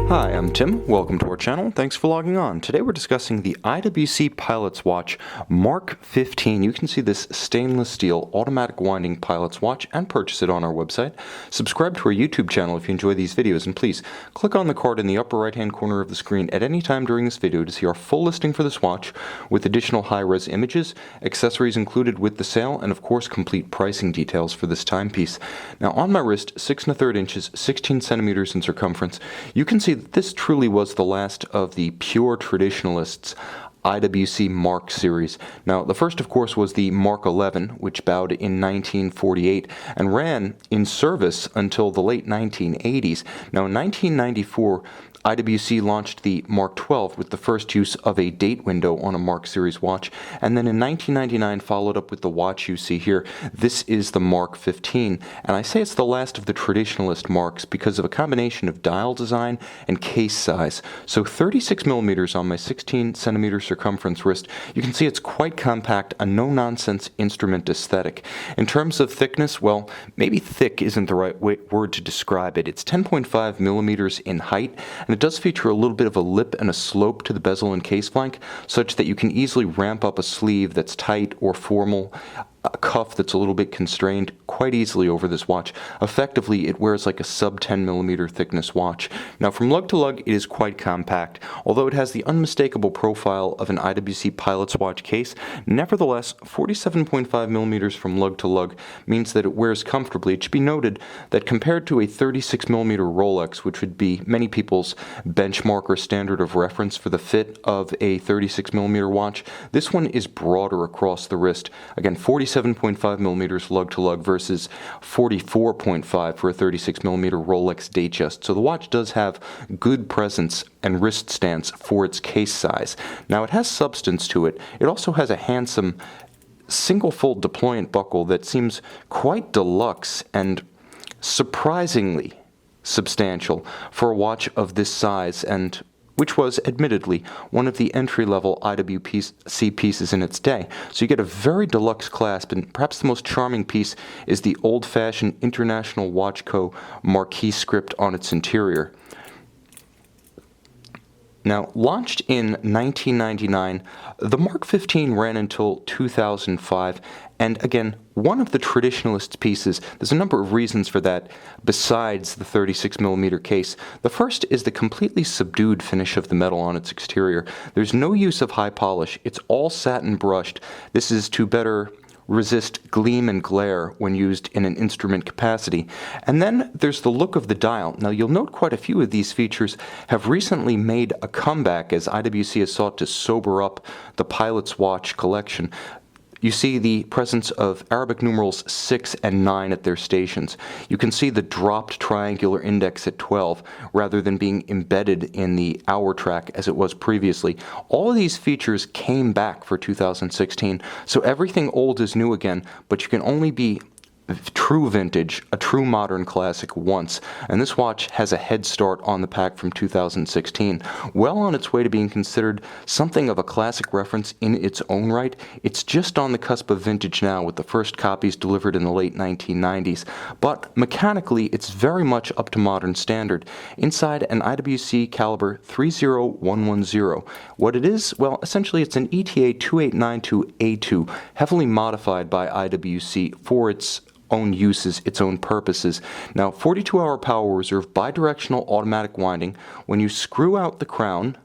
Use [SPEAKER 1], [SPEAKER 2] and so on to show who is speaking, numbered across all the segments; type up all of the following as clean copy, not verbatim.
[SPEAKER 1] Hi, I'm Tim. Welcome to our channel. Thanks for logging on. Today we're discussing the IWC Pilot's Watch Mark XV. You can see this stainless steel automatic winding pilot's watch and purchase it on our website. Subscribe to our YouTube channel if you enjoy these videos, and please click on the card in the upper right hand corner of the screen at any time during this video to see our full listing for this watch with additional high-res images, accessories included with the sale, and of course complete pricing details for this timepiece. Now on my wrist, 6 1/3 inches, 16 centimeters in circumference, you can see that this truly was the last of the pure traditionalists IWC Mark series. Now, the first, of course, was the Mark XI, which bowed in 1948 and ran in service until the late 1980s. Now, in 1994, IWC launched the Mark XII with the first use of a date window on a Mark series watch, and then in 1999 followed up with the watch you see here. This is the Mark XV, and I say it's the last of the traditionalist marks because of a combination of dial design and case size. So 36 millimeters on my 16 centimeter circumference wrist. You can see it's quite compact, a no-nonsense instrument aesthetic. In terms of thickness, well, maybe thick isn't the right word to describe it. It's 10.5 millimeters in height, and it does feature a little bit of a lip and a slope to the bezel and case flank, such that you can easily ramp up a sleeve that's tight or formal, a cuff that's a little bit constrained quite easily over this watch. Effectively, it wears like a sub 10 millimeter thickness watch. Now from lug to lug, it is quite compact. Although it has the unmistakable profile of an IWC Pilot's Watch case, nevertheless, 47.5 millimeters from lug to lug means that it wears comfortably. It should be noted that compared to a 36 millimeter Rolex, which would be many people's benchmark or standard of reference for the fit of a 36 millimeter watch, this one is broader across the wrist. Again, 47.5 millimeters lug to lug versus 44.5 for a 36 millimeter Rolex Datejust. So the watch does have good presence and wrist stance for its case size. Now it has substance to it. It also has a handsome single fold deployant buckle that seems quite deluxe and surprisingly substantial for a watch of this size, and which was, admittedly, one of the entry-level IWC pieces in its day. So you get a very deluxe clasp, and perhaps the most charming piece is the old-fashioned International Watch Co. Marquis script on its interior. Now, launched in 1999, the Mark XV ran until 2005, and again, one of the traditionalist pieces. There's a number of reasons for that besides the 36 millimeter case. The first is the completely subdued finish of the metal on its exterior. There's no use of high polish. It's all satin brushed. This is to better resist gleam and glare when used in an instrument capacity. And then there's the look of the dial. Now you'll note quite a few of these features have recently made a comeback as IWC has sought to sober up the Pilot's Watch collection. You see the presence of Arabic numerals 6 and 9 at their stations. You can see the dropped triangular index at 12 rather than being embedded in the hour track as it was previously. All of these features came back for 2016, so everything old is new again, but you can only be true vintage, a true modern classic once, and this watch has a head start on the pack from 2016. Well on its way to being considered something of a classic reference in its own right. It's just on the cusp of vintage now, with the first copies delivered in the late 1990s, but mechanically it's very much up to modern standard. Inside an IWC caliber 30110. What it is? Well, essentially it's an ETA 2892A2, heavily modified by IWC for its own uses, its own purposes. Now, 42-hour power reserve, bidirectional automatic winding. When you screw out the crown,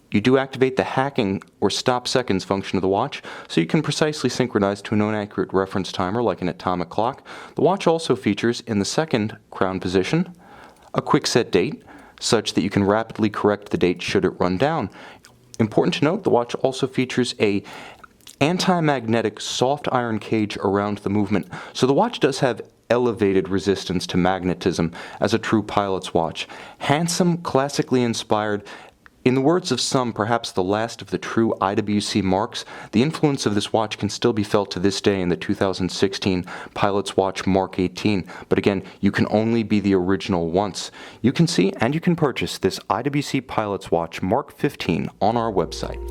[SPEAKER 1] you do activate the hacking or stop seconds function of the watch, so you can precisely synchronize to a known accurate reference timer like an atomic clock. The watch also features, in the second crown position, a quick set date, such that you can rapidly correct the date should it run down. Important to note, the watch also features a anti-magnetic soft iron cage around the movement, so the watch does have elevated resistance to magnetism as a true pilot's watch. Handsome, classically inspired. In the words of some, perhaps the last of the true IWC marks, the influence of this watch can still be felt to this day in the 2016 Pilot's Watch Mark XVIII, but again, you can only be the original once. You can see and you can purchase this IWC Pilot's Watch Mark XV on our website.